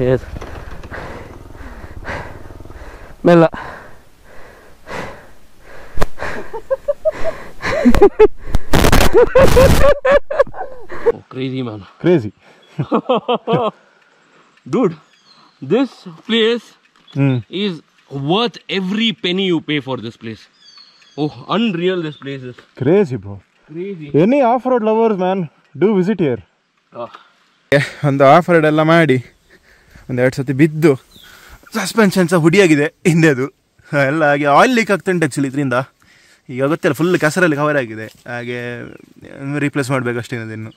Yes. Mella. Oh, crazy man. Crazy. Dude, this place is worth every penny you pay for this place. Oh, unreal this place is. Crazy, bro. Crazy. Any off-road lovers, man, do visit here. ಒಂದು of-road ಎಲ್ಲ ಮಾಡಿ ಒಂದೆರಡು ಸತಿ ಬಿದ್ದು suspension ಸಹ ಹುಡಿಯಾಗಿದೆ ಹಿಂದೆದು ಎಲ್ಲ ಹಾಗೆ oil leak ಆಗ್ತುಂಟು actually ಇದರಿಂದ. ಈಗ ಗೊತ್ತಿಲ್ಲ, ಫುಲ್ ಕೆಸರಲ್ಲಿ ಕವರ್ ಆಗಿದೆ, ಹಾಗೆ ರೀಪ್ಲೇಸ್ ಮಾಡಬೇಕಷ್ಟೇ ಅದನ್ನು.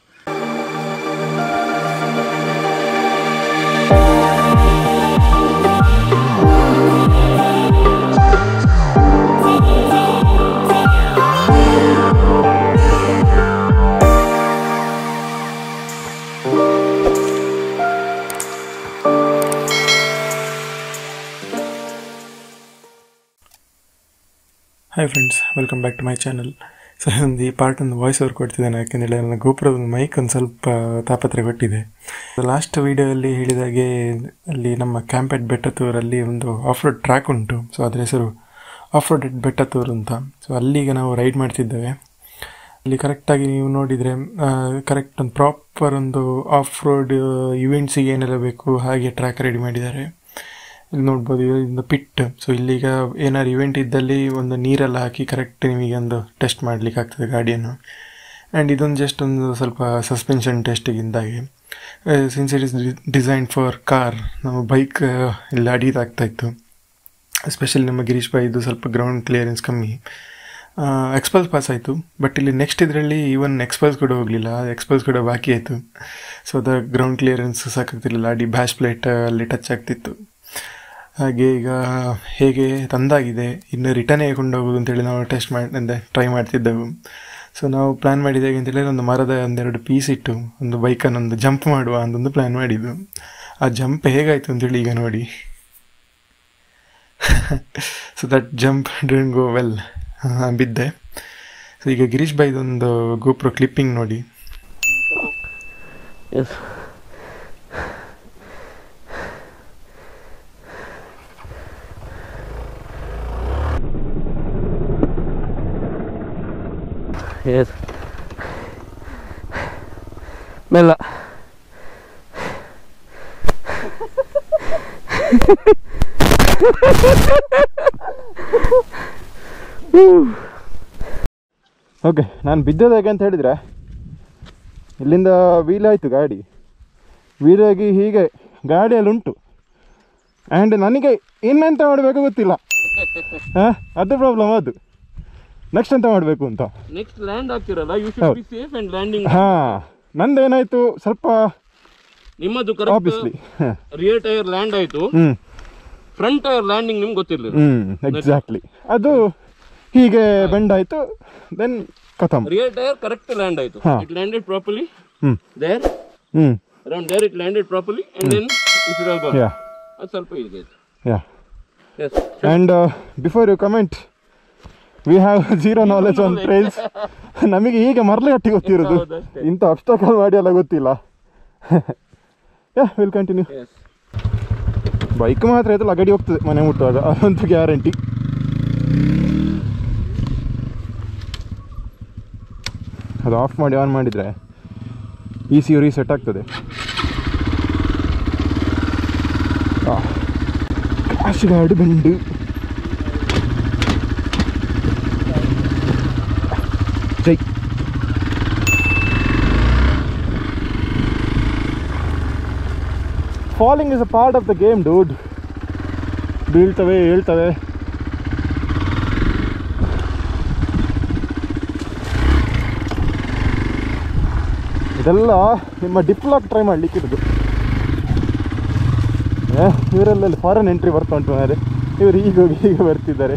Hi friends, welcome back to my channel. So ಈ ಪಾರ್ಟ್ ಒಂದು ವಾಯ್ಸ್ ಓವರ್ ಕೊಡ್ತಿದ್ದೇನೆ, ಯಾಕೆಂದರೆ ನನ್ನ GoPro ಮೈಕ್ ಒಂದು ಸ್ವಲ್ಪ ತಾಪತ್ರೆ ಕೊಟ್ಟಿದೆ. ಲಾಸ್ಟ್ ವೀಡಿಯೋದಲ್ಲಿ ಹೇಳಿದಾಗೆ ಅಲ್ಲಿ ನಮ್ಮ ಕ್ಯಾಂಪ್ ಎಟ್ ಬೆಟ್ಟತೂರಲ್ಲಿ ಒಂದು ಆಫ್-ರೋಡ್ ಟ್ರ್ಯಾಕ್ ಉಂಟು. ಸೊ ಅದರ ಹೆಸರು ಆಫ್-ರೋಡ್ ಎಟ್ ಬೆಟ್ಟತೂರ್ ಅಂತ. ಸೊ ಅಲ್ಲಿಗೆ ನಾವು ರೈಡ್ ಮಾಡ್ತಿದ್ದೇವೆ. ಅಲ್ಲಿ ಕರೆಕ್ಟಾಗಿ ನೀವು ನೋಡಿದರೆ ಕರೆಕ್ಟ್ ಒಂದು ಪ್ರಾಪರ್ ಒಂದು ಆಫ್-ರೋಡ್ ಇವೆಂಟ್ಸಿಗೆ ಏನೆಲ್ಲ ಬೇಕು ಹಾಗೆ ಟ್ರ್ಯಾಕ್ ರೆಡಿ ಮಾಡಿದ್ದಾರೆ. ಇಲ್ಲಿ ನೋಡ್ಬೋದು, ಇದೊಂದು ಪಿಟ್. ಸೊ ಇಲ್ಲಿಗ ಏನಾದ್ರು ಇವೆಂಟ್ ಇದ್ದಲ್ಲಿ ಒಂದು ನೀರೆಲ್ಲ ಹಾಕಿ ಕರೆಕ್ಟ್ ನಿಮಗೆ ಒಂದು ಟೆಸ್ಟ್ ಮಾಡಲಿಕ್ಕೆ ಆಗ್ತದೆ ಗಾಡಿಯನ್ನು. ಆ್ಯಂಡ್ ಇದೊಂದು ಜಸ್ಟ್ ಒಂದು ಸ್ವಲ್ಪ ಸಸ್ಪೆನ್ಷನ್ ಟೆಸ್ಟಿಗಿಂದಾಗಿ, since it is design for car, ನಮ್ಮ ಬೈಕ್ ಇಲ್ಲಿ ಅಡಿದಾಗ್ತಾಯಿತ್ತು. ಎಸ್ಪೆಷಲಿ ನಮ್ಮ ಗಿರೀಶ್ ಬಾಯ್ದು ಸ್ವಲ್ಪ ಗ್ರೌಂಡ್ ಕ್ಲಿಯರೆನ್ಸ್ ಕಮ್ಮಿ. ಎಕ್ಸ್ಪಲ್ಸ್ ಪಾಸ್ ಆಯಿತು, ಬಟ್ ಇಲ್ಲಿ ನೆಕ್ಸ್ಟ್ ಇದರಲ್ಲಿ ಈವನ್ ಎಕ್ಸ್ಪಲ್ಸ್ ಕೂಡ ಹೋಗಲಿಲ್ಲ, ಎಕ್ಸ್ಪಲ್ಸ್ ಕೂಡ ಬಾಕಿ ಆಯಿತು. ಸೊ ಅದ ಗ್ರೌಂಡ್ ಕ್ಲಿಯರೆನ್ಸ್ ಸಾಕಾಗ್ತಿರ್ಲಿಲ್ಲ, ಅಡಿ ಬ್ಯಾಶ್ ಪ್ಲೇಟ್ ಅಲ್ಲಿ ಟಚ್ ಆಗ್ತಿತ್ತು. ಹಾಗೆ ಈಗ ಹೇಗೆ ತಂದಾಗಿದೆ, ಇನ್ನು ರಿಟರ್ನ್ ಕೊಂಡೋಗೋದು ಅಂತೇಳಿ ನಾವು ಟೆಸ್ಟ್ ಟ್ರೈ ಮಾಡ್ತಿದ್ದೆವು. ಸೊ ನಾವು ಪ್ಲ್ಯಾನ್ ಮಾಡಿದ ಹೇಗೆ ಅಂತೇಳಿದ್ರೆ, ಒಂದು ಮರದ ಒಂದೆರಡು ಪೀಸ್ ಇಟ್ಟು ಒಂದು ಬೈಕನ್ನೊಂದು ಜಂಪ್ ಮಾಡುವ ಅಂತೊಂದು ಪ್ಲ್ಯಾನ್ ಮಾಡಿದ್ದು. ಆ ಜಂಪ್ ಹೇಗಾಯಿತು ಅಂತೇಳಿ ಈಗ ನೋಡಿ. So that jump didn't go well, ಬಿದ್ದೆ. ಸೊ ಈಗ ಗಿರೀಶ್ ಬಾಯ್ದೊಂದು GoPro ಕ್ಲಿಪ್ಪಿಂಗ್ ನೋಡಿ. Yes, yes, Mella. ಓಕೆ, ನಾನು ಬಿದ್ದೋದು ಹೇಗೆ ಅಂತ ಹೇಳಿದರೆ, ಇಲ್ಲಿಂದ ವೀಲ್ ಆಯಿತು ಗಾಡಿ, ವೀಲಾಗಿ ಹೀಗೆ ಗಾಡಿಯಲ್ಲಿ ಉಂಟು. ಆ್ಯಂಡ್ ನನಗೆ ಇನ್ನೆಂತ ಮಾಡಬೇಕು ಗೊತ್ತಿಲ್ಲ. ಅದು ಪ್ರಾಬ್ಲಮ್. ಅದು ನೆಕ್ಸ್ಟ್ ಎಂತ ಮಾಡಬೇಕು ಅಂತ. ನೆಕ್ಸ್ಟ್ ಲ್ಯಾಂಡ್ ಆಗ್ತಿರಲ್ಲ, you should be safe and landing. ನಂದೇನಾಯ್ತು ಸ್ವಲ್ಪ, ನಿಮ್ಮದು ಆಬ್ವಿಯಸ್ಲಿ ರಿಯರ್ ಟೈರ್ ಲ್ಯಾಂಡ್ ಆಯಿತು, ಫ್ರಂಟ್ ಟೈರ್ ಲ್ಯಾಂಡಿಂಗ್ ನಿಮ್ಗೆ ಗೊತ್ತಿರಲಿಲ್ಲ. ಎಕ್ಸಾಕ್ಟ್ಲಿ, ಅದು ಹೀಗೆ ಬೆಂಡ್ ಆಯಿತು, ದೆನ್ ಕಥಮ್. ರಿಯರ್ ಟೈರ್ ಕರೆಕ್ಟ್ ಲ್ಯಾಂಡ್ ಆಯಿತು, it landed properly there, around there it landed properly, and then it is all gone. ಅದು ಸ್ವಲ್ಪ ಇದೆ. Yes. And before you comment, we have zero knowledge on trails. ನಮಗೆ ಈಗ ಮರಳುಗಟ್ಟಿ ಗೊತ್ತಿರೋದು, ಇಂಥ ಅಬ್ಸ್ಟಾಕಲ್ ಮಾಡಿ ಎಲ್ಲ ಗೊತ್ತಿಲ್ಲ. Will continue. ಬೈಕ್ ಮಾತ್ರ ಆಯ್ತು, ಲಗಡಿ ಹೋಗ್ತದೆ ಮನೆ ಮುಟ್ಟುವಾಗ, ಅದಂತೂ ಗ್ಯಾರಂಟಿ. ಅದು ಆಫ್ ಮಾಡಿ ಆನ್ ಮಾಡಿದರೆ ECU ರೀಸೆಟ್ ಆಗ್ತದೆ. ಕಾಶಿಗಾಡು ಬೆಂಡು. ಜೈ. Falling is a part of the game dude. ಬೀಳ್ತವೆ, ಹೇಳ್ತವೆ. ಇದೆಲ್ಲ ನಿಮ್ಮ ಡಿಪ್ಲಾಕ್ ಟ್ರೈ ಮಾಡಲಿಕ್ಕಿರೋದು. ಇವರೆಲ್ಲ ಫಾರಿನ್ ಎಂಟ್ರಿ ಬರ್ತಾ ಉಂಟು ಮಾರೆ, ಇವರು ಈಗ ಹೋಗಿ ಈಗ ಬರ್ತಿದ್ದಾರೆ.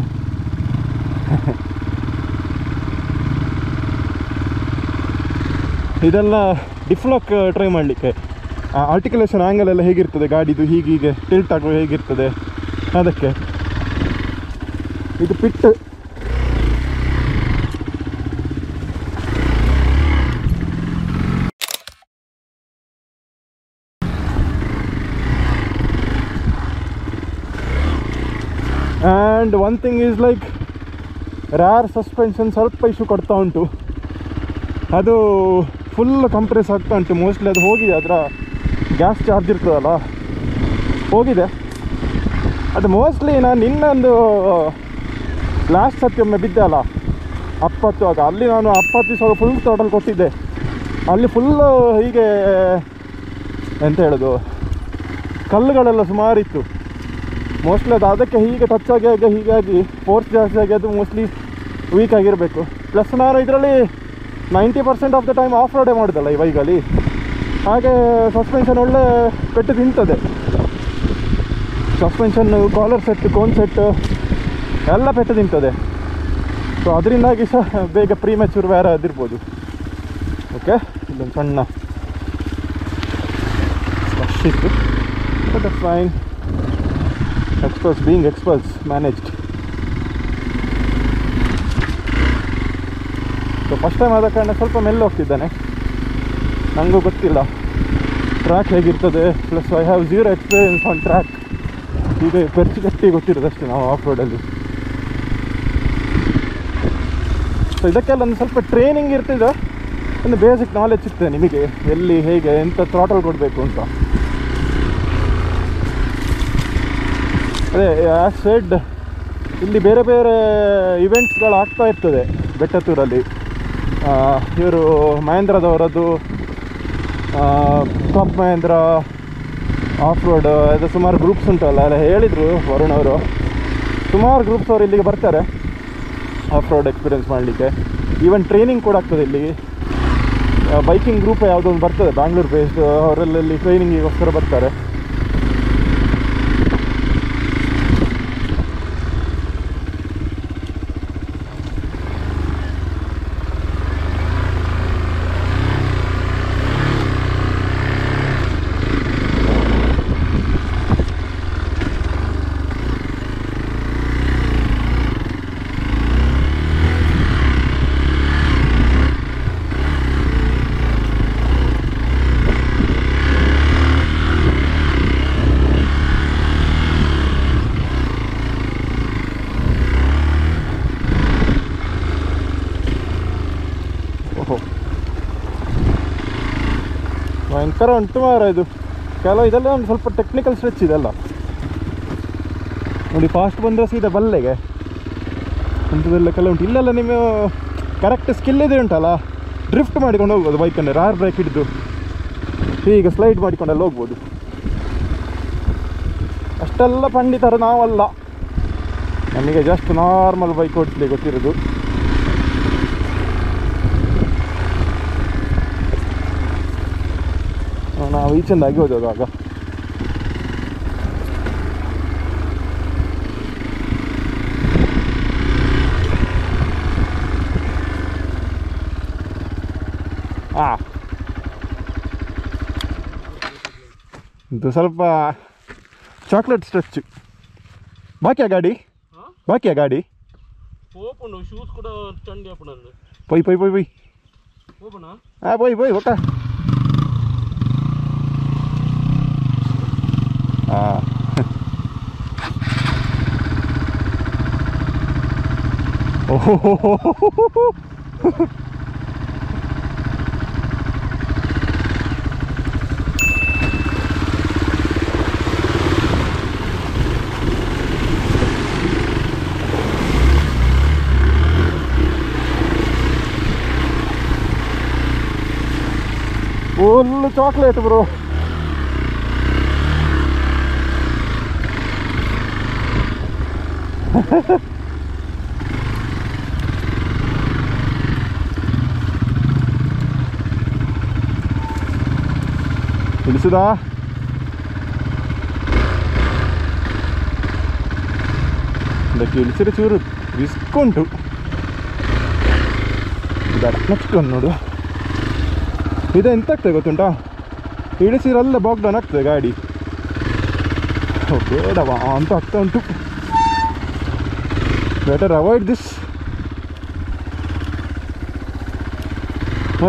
ಇದೆಲ್ಲ ಡಿಫ್ಲಾಕ್ ಟ್ರೈ ಮಾಡಲಿಕ್ಕೆ. ಆರ್ಟಿಕ್ಯುಲೇಷನ್ ಆ್ಯಂಗಲ್ ಎಲ್ಲ ಹೇಗಿರ್ತದೆ ಗಾಡಿದು, ಹೀಗೀಗೆ ಟಿಲ್ಟ್ ಆಗೋ ಹೇಗಿರ್ತದೆ ಅದಕ್ಕೆ. ಇದು pit. And one thing is like rear suspension ಸ್ವಲ್ಪ ಇಶ್ಯೂ ಕೊಡ್ತಾ ಉಂಟು. ಅದು ಫುಲ್ ಕಂಪ್ರೆಸ್ ಆಗ್ತಾ ಉಂಟು. ಮೋಸ್ಟ್ಲಿ ಅದು ಹೋಗಿದೆ, ಅದರ ಗ್ಯಾಸ್ ಚಾರ್ಜ್ ಇರ್ತದಲ್ಲ ಹೋಗಿದೆ. ಅದು ಮೋಸ್ಟ್ಲಿ ನಾನು ಇನ್ನೊಂದು ಲಾಸ್ಟ್ ಸತಿ ಒಮ್ಮೆ ಬಿದ್ದೆ ಅಲ್ಲ 70 ಆಗ, ಅಲ್ಲಿ ನಾನು 70 ಫುಲ್ ಟೋಟಲ್ ಕೊಟ್ಟಿದ್ದೆ. ಅಲ್ಲಿ ಫುಲ್ಲು ಹೀಗೆ ಎಂತ ಹೇಳೋದು, ಕಲ್ಲುಗಳೆಲ್ಲ ಸುಮಾರಿತ್ತು. ಮೋಸ್ಟ್ಲಿ ಅದು ಅದಕ್ಕೆ ಹೀಗೆ ಟಚ್ ಆಗಿ ಹೀಗಾಗಿ ಫೋರ್ಸ್ ಜಾಸ್ತಿ ಆಗಿ ಅದು ಮೋಸ್ಟ್ಲಿ ವೀಕ್ ಆಗಿರಬೇಕು. ಪ್ಲಸ್ ನಾನು ಇದರಲ್ಲಿ 90% ಆಫ್ ದ ಟೈಮ್ ಆಫ್ ರೋಡೇ ಮಾಡೋದಲ್ಲ ಈ ಬೈಕಲ್ಲಿ, ಹಾಗೆ ಸಸ್ಪೆನ್ಷನ್ ಒಳ್ಳೆ ಪೆಟ್ಟು ತಿಂತದೆ. ಸಸ್ಪೆನ್ಷನ್ನು, ಕಾಲರ್ ಸೆಟ್, ಕೋನ್ ಸೆಟ್ ಎಲ್ಲ ಪೆಟ್ಟು ತಿಂತದೆ. ಸೊ ಅದರಿಂದಾಗಿ ಸಹ ಬೇಗ ಪ್ರೀಮೆಚೂರ್ ವ್ಯಾರ ಅದಿರ್ಬೋದು. ಓಕೆ, ಇಲ್ಲೊಂದು ಸಣ್ಣ ಸ್ಲಶ್ ಇತ್ತು, but fine. Xpulse being Xpulse managed. So first time ಆದ ಕಾರಣ ಸ್ವಲ್ಪ ಮೆಲ್ಲ ಹೋಗ್ತಿದ್ದಾನೆ. ನನಗೂ ಗೊತ್ತಿಲ್ಲ ಟ್ರ್ಯಾಕ್ ಹೇಗಿರ್ತದೆ. Plus I have 0 experience on track. ಈಗ ಗಟ್ಟಿ ಗೊತ್ತಿರೋದು ಅಷ್ಟೇ ನಾವು ಆಫ್ ರೋಡಲ್ಲಿ. ಸೊ ಇದಕ್ಕೆಲ್ಲ ಒಂದು ಸ್ವಲ್ಪ ಟ್ರೈನಿಂಗ್ ಇರ್ತಿದೆ, ಒಂದು ಬೇಸಿಕ್ ನಾಲೆಜ್ ಸಿಗ್ತದೆ ನಿಮಗೆ, ಎಲ್ಲಿ ಹೇಗೆ ಎಂಥ ಥ್ರಾಟಲ್ ಕೊಡಬೇಕು ಅಂತ. ಅದೇ ಆ್ಯಸ್ ಸೆಡ್, ಇಲ್ಲಿ ಬೇರೆ ಬೇರೆ ಇವೆಂಟ್ಸ್ಗಳು ಆಗ್ತಾ ಇರ್ತದೆ ಬೆಟ್ಟತೂರಲ್ಲಿ. ಇವರು ಮಹೇಂದ್ರದವರದ್ದು ಟಾಪ್ ಮಹೇಂದ್ರ ಆಫ್ ರೋಡ್, ಅದು ಸುಮಾರು ಗ್ರೂಪ್ಸ್ ಉಂಟಲ್ಲ, ಎಲ್ಲ ಹೇಳಿದರು ವರುಣ್ ಅವರು. ಸುಮಾರು ಗ್ರೂಪ್ಸ್ ಅವರು ಇಲ್ಲಿಗೆ ಬರ್ತಾರೆ ಆಫ್ ರೋಡ್ ಎಕ್ಸ್ಪೀರಿಯೆನ್ಸ್ ಮಾಡಲಿಕ್ಕೆ. ಈವನ್ ಟ್ರೈನಿಂಗ್ ಕೂಡ ಆಗ್ತದೆ ಇಲ್ಲಿಗೆ. ಬೈಕಿಂಗ್ ಗ್ರೂಪ್ ಯಾವುದೋ ಒಂದು ಬರ್ತದೆ ಬ್ಯಾಂಗ್ಳೂರ್ ಬೇಸ್ಡ್, ಅವರೆಲ್ಲ ಟ್ರೈನಿಂಗಿಗೋಸ್ಕರ ಬರ್ತಾರೆ. ಭಯಂಕರ ಉಂಟು ಮಾರ ಇದು. ಕೆಲವು ಇದೆಲ್ಲ ಒಂದು ಸ್ವಲ್ಪ ಟೆಕ್ನಿಕಲ್ ಸ್ಟ್ರೆಚ್ ಇದೆಲ್ಲ ನೋಡಿ. ಫಾಸ್ಟ್ ಬಂದರೆ ಸೀದಾ ಬಲ್ಲೆಗೆ ಅಂಥದ್ದೆಲ್ಲ ಕೆಲವು ಉಂಟು. ಇಲ್ಲೆಲ್ಲ ನೀವು ಕರೆಕ್ಟ್ ಸ್ಕಿಲ್ ಇದೆ ಉಂಟಲ್ಲ, ಡ್ರಿಫ್ಟ್ ಮಾಡಿಕೊಂಡು ಹೋಗ್ಬೋದು ಬೈಕನ್ನು. ರಾರ್ ಬ್ರೇಕ್ ಹಿಡಿದು ಹೀಗೆ ಸ್ಲೈಡ್ ಮಾಡಿಕೊಂಡೆಲ್ಲ ಹೋಗ್ಬೋದು. ಅಷ್ಟೆಲ್ಲ ಪಂಡಿತರು ನಾವಲ್ಲ, ನಮಗೆ ಜಸ್ಟ್ ನಾರ್ಮಲ್ ಬೈಕ್ ಓಡಿಸ್ಲಿಕ್ಕೆ ಗೊತ್ತಿರೋದು. ನಾವು ಈಚೆಂದಾಗಿ ಹೋದೋದು ಆಗ. ಇದು ಸ್ವಲ್ಪ ಚಾಕ್ಲೇಟ್ ಸ್ಟ್ರೆಚ್. ಬಾಕಿಯ ಗಾಡಿ ಶೂಸ್ ಕೂಡ ಚಂಡಿ ಪೊಯ್ ಪೊಯ್ ಒಕ್ಕ. Full chocolate bro. ತಿಳಿಸುದಾ? ಇದಕ್ಕೆ ಇಳಿಸಿದ್ರೆ ಚೂರು ರಿಸ್ಕ್ ಉಂಟು. ಬೇಡ, ನೆಕ್ಸ್ಟ್ ಒಂದು ನೋಡು. ಇದು ಎಂತ ಆಗ್ತದೆ ಗೊತ್ತುಂಟಾ, ಇಳಿಸಿರಲ್ಲೇ ಬಾಕ್ ಡೌನ್ ಆಗ್ತದೆ ಗಾಡಿ. ಬೇಡವಾ ಅಂತ ಆಗ್ತಾ ಉಂಟು. Better avoid this.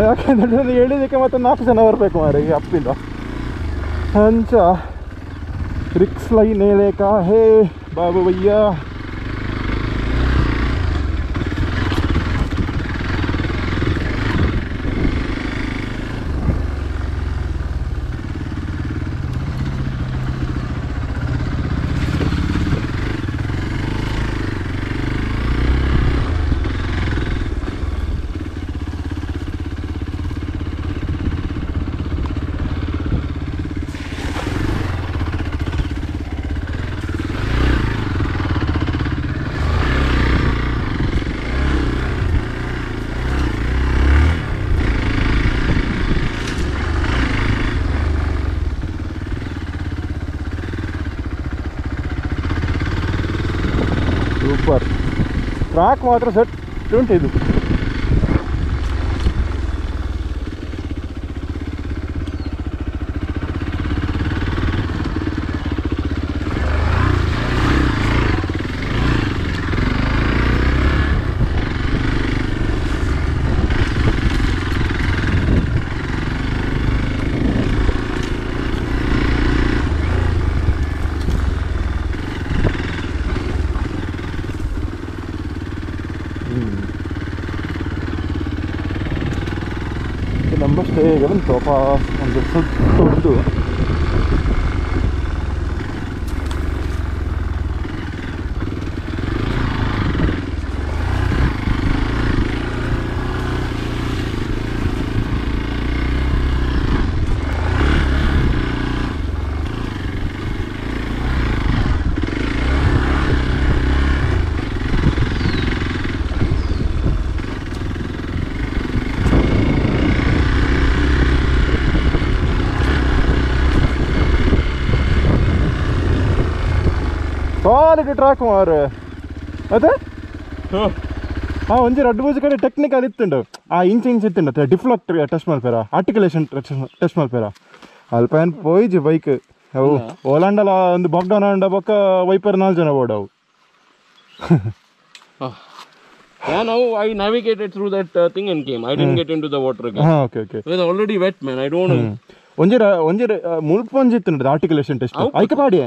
ಯಾಕೆಂದ್ರೆ ಹೇಳಿದಕ್ಕೆ ಮತ್ತೆ 4 ಜನ ಬರಬೇಕು ಮಾರೆ ಈ ಅಪ್ಪಿಂದ. ಹಂಚ ರಿಕ್ಸ್ ಲೈನ್ ನೇಲೇಕ ಹೇ ಬಾಬು ಭಯ್ಯ. ಟ್ರ್ಯಾಕ್ ಮಾತ್ರ ಸೆಟ್ ಉಂಟು ಇದು. ನಮ್ಮ ಸ್ಟೇಗೆ ಬಂತು ವಾಪಸ್ ಒಂದು ಸುತ್ತು. ಕ್ವಾಲಿಟಿ ಟ್ರ್ಯಾಕ್ ಮಾರು ಅದೇ ಒಂಚೂರು ಅಡ್ಡು ಬೂಜು ಕಡೆ ಟೆಕ್ನಿಕಲ್ ಇತ್ತುಂಡು ಆ ಇಂಚ್ ಇತ್ತುಂಡು ಡಿಫ್ಲೆಕ್ಟ್ ಟೆಸ್ಟ್ ಮಲ್ಪೇರ ಆರ್ಟಿಕುಲೇಷನ್ ಟೆಸ್ಟ್ ಮಲ್ಪೇರ ಅಲ್ಪೇನ್ ಪೋಯ್ಜಿ ಬೈಕ್ ಅವು ಓಲಾಂಡಲ ಒಂದು ಬಾಕ್ಡೌನ್ ಆಂಡ ಬೊಕ್ಕ ವೈಪರ್ 4 ಜನ ಓಡವು. Yeah, now I navigated through that thing and came. I didn't get into the water again. Okay. It was already wet, man. I don't know. ಒಂಜರ ಮುಲ್ಪೊಂಜಿ ಇತ್ತುಂಡು ಆರ್ಟಿಕುಲೇಷನ್ ಟೆಸ್ಟ್ ಐಕ ಪಾಡಿ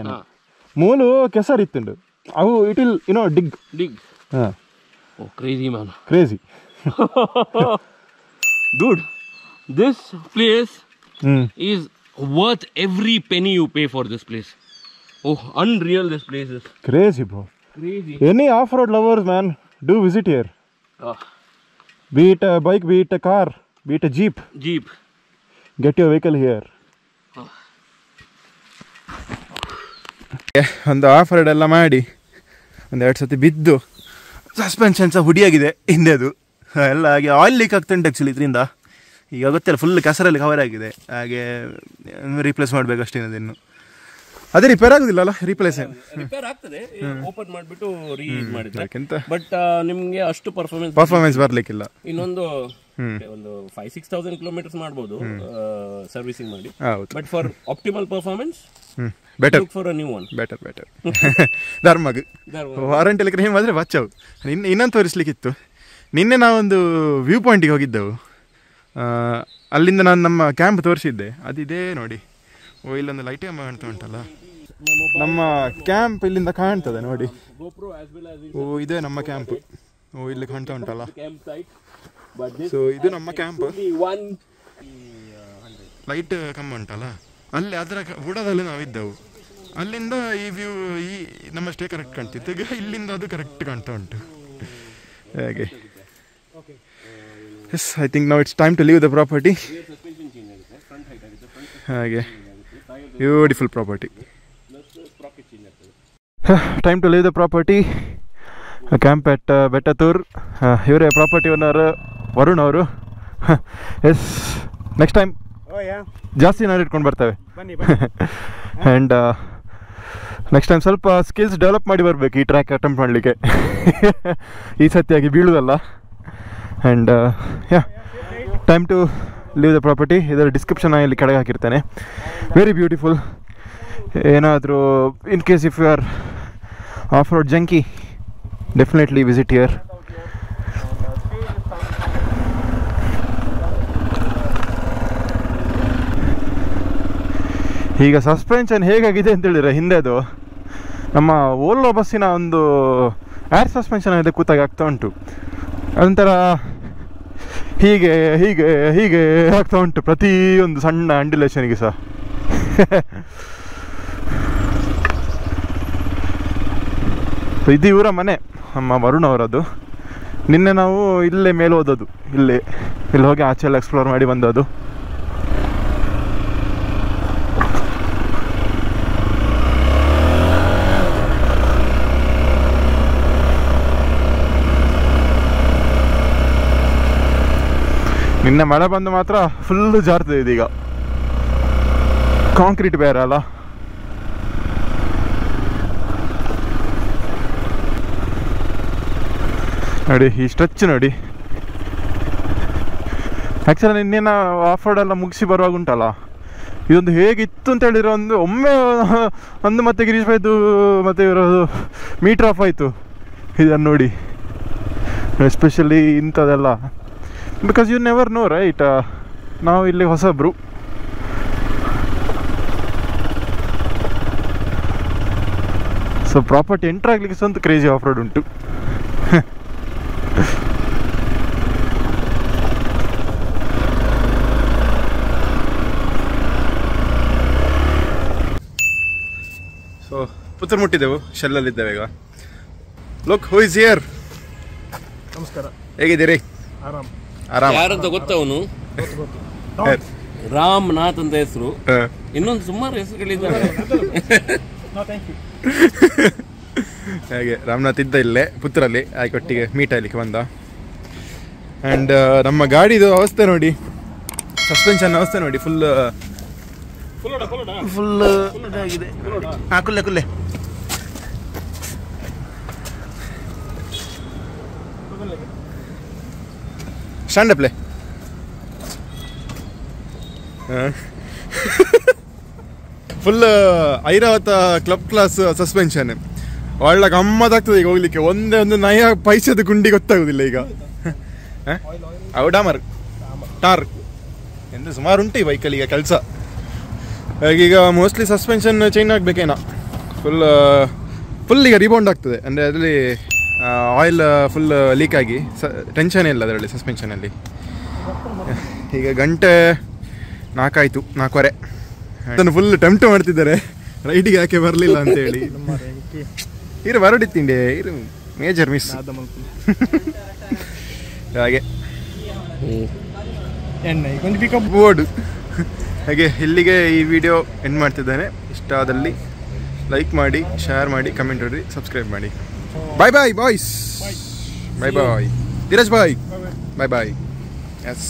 ಮೂಲು ಕೆಸರ್ ಇತ್ತುಂಡು ಅವು it will dig. Oh, crazy, man. Crazy. Dude, this place is worth every penny you pay for this place. Oh, unreal this place is. Crazy, bro. Crazy. Any off-road lovers, man, do visit here. Be it a bike, be it a car, be it a jeep. Get your vehicle here. ಒಂದು of road ಎಲ್ಲ ಮಾಡಿ ಒಂದು 2 ಸತಿ ಬಿದ್ದು suspension ಸಹ ಹುಡಿಯಾಗಿದೆ ಹಿಂದೆದು ಎಲ್ಲ ಹಾಗೆ oil leak ಆಗ್ತುಂಟು actually ಇದರಿಂದ. ಈಗ ಗೊತ್ತಿಲ್ಲ ಫುಲ್ ಕೆಸರಲ್ಲಿ ಕವರ್ ಆಗಿದೆ, ಹಾಗೆ ರೀಪ್ಲೇಸ್ ಮಾಡಬೇಕು ಅಷ್ಟೇ ಇನ್ನು. ಅದೇ ರಿಪೇರ್ ಆಗುದಿಲ್ಲ ಅಲ್ಲ? ರಿಪೇರ್ ಆಗ್ತದೆ, ಓಪನ್ ಮಾಡಿಬಿಟ್ಟು ರೀಯೂಸ್ ಮಾಡಿದ್ರೆ. ಬಟ್ ನಿಮಗೆ ಅಷ್ಟು ಪರ್ಫಾರ್ಮೆನ್ಸ್ ಬರ್ಲಿಕ್ಕಿಲ್ಲ. ಇನ್ನೊಂದು 5,000-6,000 ಕಿಲೋಮೀಟರ್ಸ್ ಮಾಡ್ಬೋದು ಸರ್ವಿಸಿಂಗ್ ಮಾಡಿ. But for optimal performance better for a new one. Better ಧರ್ಮಗ್ ವಾರಂಟಿ ಕ್ಲೇಮ್ ಆದರೆ ಬಚ್ಚವು. ಇನ್ನೊಂದು ತೋರಿಸ್ಲಿಕ್ಕಿತ್ತು. ನಿನ್ನೆ ನಾವೊಂದು ವ್ಯೂ ಪಾಯಿಂಟಿಗೆ ಹೋಗಿದ್ದೆವು. ಅಲ್ಲಿಂದ ನಾನು ನಮ್ಮ ಕ್ಯಾಂಪ್ ತೋರಿಸಿದ್ದೆ. ಅದಿದೆ ನೋಡಿ. ಇಲ್ಲೊಂದು ಲೈಟ್ ಕಾಣ್ತಾ ಉಂಟಲ್ಲ, ನಮ್ಮ ಕ್ಯಾಂಪ್ ಇಲ್ಲಿಂದ ಕಾಣ್ತದೆ ನೋಡಿ. ಇದೇ ನಮ್ಮ ಕ್ಯಾಂಪ್. ಇಲ್ಲಿ ಕಾಣ್ತಾ ಉಂಟಲ್ಲ. ಸೊ ಇದು ನಮ್ಮ ಕ್ಯಾಂಪ್. ಲೈಟ್ ಕಮ್ಮ ಉಂಟಲ್ಲ ಅಲ್ಲಿ, ಅದರ ಬುಡದಲ್ಲಿ ನಾವಿದ್ದೆವು. ಅಲ್ಲಿಂದ ಈ ವ್ಯೂ, ಈ ನಮ್ಮ ಸ್ಟೇ ಕರೆಕ್ಟ್ ಕಾಣ್ತಿತ್ತು. ಈಗ ಇಲ್ಲಿಂದ ಅದು ಕರೆಕ್ಟ್ ಕಾಣ್ತಾ ಉಂಟು ಹಾಗೆ. Yes, I think now it's time to leave the property. ಹಾಗೆ beautiful property. Time to leave the property. Camp at Bettathur. ಇವರೇ ಪ್ರಾಪರ್ಟಿ ಓನರ್ ವರುಣ್ ಅವರು. ಎಸ್, ನೆಕ್ಸ್ಟ್ ಟೈಮ್ ಜಾಸ್ತಿ ನಾವು ಇಟ್ಕೊಂಡು ಬರ್ತೇವೆ. ಆ್ಯಂಡ್ ನೆಕ್ಸ್ಟ್ ಟೈಮ್ ಸ್ವಲ್ಪ ಸ್ಕಿಲ್ಸ್ ಡೆವಲಪ್ ಮಾಡಿ ಬರಬೇಕು ಈ ಟ್ರ್ಯಾಕ್ ಅಟೆಂಪ್ಟ್ ಮಾಡಲಿಕ್ಕೆ. ಈ ಸತಿಯಾಗಿ ಬೀಳುವುದಲ್ಲ. And time to leave the property. ಇದರ ಡಿಸ್ಕ್ರಿಪ್ಷನ್ ಇಲ್ಲಿ ಕೆಳಗೆ ಹಾಕಿರ್ತೇನೆ. Very beautiful. ಏನಾದರೂ in case if you are off road junkie, definitely visit here. ಈಗ ಸಸ್ಪೆನ್ಷನ್ ಹೇಗಾಗಿದೆ ಅಂತೇಳಿದರೆ, ಹಿಂದೆದು ನಮ್ಮ ಓಲೋ ಬಸ್ಸಿನ ಒಂದು ಏರ್ ಸಸ್ಪೆನ್ಷನ್ ಇದೆ ಕೂತಾಗ ಆಗ್ತಾ ಉಂಟು. ಅದೊಂಥರ ಹೀಗೆ ಹೀಗೆ ಹೀಗೆ ಆಗ್ತಾ ಉಂಟು ಪ್ರತಿಯೊಂದು ಸಣ್ಣ ಆಂಡ್ಯುಲೇಷನ್ಗೆ ಸಹ. ಇದು ಇವರ ಮನೆ, ನಮ್ಮ ವರುಣ್ ಅವರದ್ದು. ನಿನ್ನೆ ನಾವು ಇಲ್ಲೇ ಮೇಲೆ ಹೋದದ್ದು, ಇಲ್ಲಿ ಹೋಗಿ ಆಚೆ ಎಲ್ಲ ಎಕ್ಸ್ಪ್ಲೋರ್ ಮಾಡಿ ಬಂದದ್ದು. ನಿನ್ನೆ ಮಳೆ ಬಂದು ಮಾತ್ರ ಫುಲ್ಲು ಜಾರ್ತದೆ ಇದೀಗ. ಕಾಂಕ್ರೀಟ್ ಬೇರೆ ಅಲ್ಲ. ನೋಡಿ ಈ ಸ್ಟ್ರೆಚ್ ನೋಡಿ. ಆ್ಯಕ್ಚುಲಿ ನಿನ್ನೇನ ಆಫ್ ರೋಡ್ ಎಲ್ಲ ಮುಗಿಸಿ ಬರುವಾಗ ಉಂಟಲ್ಲ, ಇದೊಂದು ಹೇಗಿತ್ತು ಅಂತ ಹೇಳಿದ್ರೆ ಒಂದು ಮತ್ತೆ ಗಿರೀಶ್ ಬಾಯ್ದು ಮತ್ತು ಇರೋದು ಮೀಟ್ರ್ ಆಫ್ ಆಯಿತು ಇದನ್ನು ನೋಡಿ. ಎಸ್ಪೆಷಲಿ ಇಂಥದ್ದೆಲ್ಲ because you never know right. ನಾವು ಇಲ್ಲಿ ಹೊಸಬ್ರು. ಸೊ ಪ್ರಾಪರ್ಟಿ ಎಂಟ್ರ್ ಆಗಲಿಕ್ಕೆ ಸ್ವಂತ ಕ್ರೇಜಿ ಆಫ್ ರೋಡ್ ಉಂಟು. ಸೊ ಪುತ್ತೂರು ಮುಟ್ಟಿದ್ದೆವು, ಶೆಲ್ಲಲ್ಲಿದ್ದೇವೆ ಈಗ. Look who is here. ನಮಸ್ಕಾರ, ಹೇಗಿದ್ದೀರಿ? ಆರಾಮ್. ಯಾರಂತ ಗೊತ್ತವನು? ರಾಮನಾಥ್ ಅಂತ ಹೆಸರು. ಇನ್ನೊಂದು ಸುಮಾರು ಹೆಸರುಗಳಿದ್ದಾರೆ. ಹಾಗೆ ರಾಮನಾಥ್ ಇದ್ದ ಇಲ್ಲೇ ಪುತ್ತೂರಲ್ಲಿ, ಆಯ್ಕೆ ಒಟ್ಟಿಗೆ ಮೀಟ್ ಆಗಲಿಕ್ಕೆ ಬಂದ. ಆ್ಯಂಡ್ ನಮ್ಮ ಗಾಡಿದು ಅವಸ್ಥೆ ನೋಡಿ, ಸಸ್ಪೆನ್ಷನ್ ಅವಸ್ಥೆ ನೋಡಿ, ಫುಲ್ ಇದಾಗಿದೆ. ಹಾಂ, ಕುಲ್ಲೆ ಸ್ಟ್ಯಾಂಡ್ ಅಪ್ಲೆ. Full Airavat club class suspension. ಒಳ್ಳೆ ಗಮ್ಮತ್ತಾಗ್ತದೆ ಈಗ ಹೋಗ್ಲಿಕ್ಕೆ. ಒಂದೇ ಒಂದು ನಯ ಪೈಸದ ಗುಂಡಿ ಗೊತ್ತಾಗುದಿಲ್ಲ ಈಗ. ಡಾಮರ್ ಟಾರ್ ಎಂದು ಸುಮಾರು ಉಂಟು ಈ ಬೈಕಲ್ಲಿ ಈಗ ಕೆಲಸ. ಈಗ ಮೋಸ್ಟ್ಲಿ ಸಸ್ಪೆನ್ಷನ್ ಚೇಂಜ್ ಆಗಬೇಕೇನೋ. ಫುಲ್ ಈಗ ರಿಬೌಂಡ್ ಆಗ್ತದೆ. ಅಂದರೆ ಅದರಲ್ಲಿ ಆಯಿಲ್ ಫುಲ್ ಲೀಕ್ ಆಗಿ ಟೆನ್ಷನ್ ಇಲ್ಲ ಅದರಲ್ಲಿ ಸಸ್ಪೆನ್ಷನಲ್ಲಿ. ಈಗ ಗಂಟೆ 4 ಆಯಿತು, 4:15. ಅದನ್ನು ಫುಲ್ ಟೆಂಪ್ಟ್ ಮಾಡ್ತಿದ್ದಾರೆ ರೈಡಿಗೆ ಯಾಕೆ ಬರಲಿಲ್ಲ ಅಂತೇಳಿ. ಇರು ಬರಡಿತ್ತಿಂಡೆ ಇರು, ಮೇಜರ್ ಮಿಸ್. ಹಾಗೆ ಬೋರ್ಡು. ಹಾಗೆ ಇಲ್ಲಿಗೆ ಈ ವಿಡಿಯೋ ಎಂಡ್ ಮಾಡ್ತಿದ್ದೇನೆ. ಇಷ್ಟ ಆದಲ್ಲಿ ಲೈಕ್ ಮಾಡಿ, ಶೇರ್ ಮಾಡಿ, ಕಮೆಂಟ್ ಮಾಡಿ, ಸಬ್ಸ್ಕ್ರೈಬ್ ಮಾಡಿ. ಬಾಯ್ ಬಾಯ್ ಬಾಯ್ಸ್. ಬಾಯ್ ಬಾಯ್ ಧೀರಜ್ ಬಾಯ್. ಬಾಯ್ ಬಾಯ್. ಎಸ್.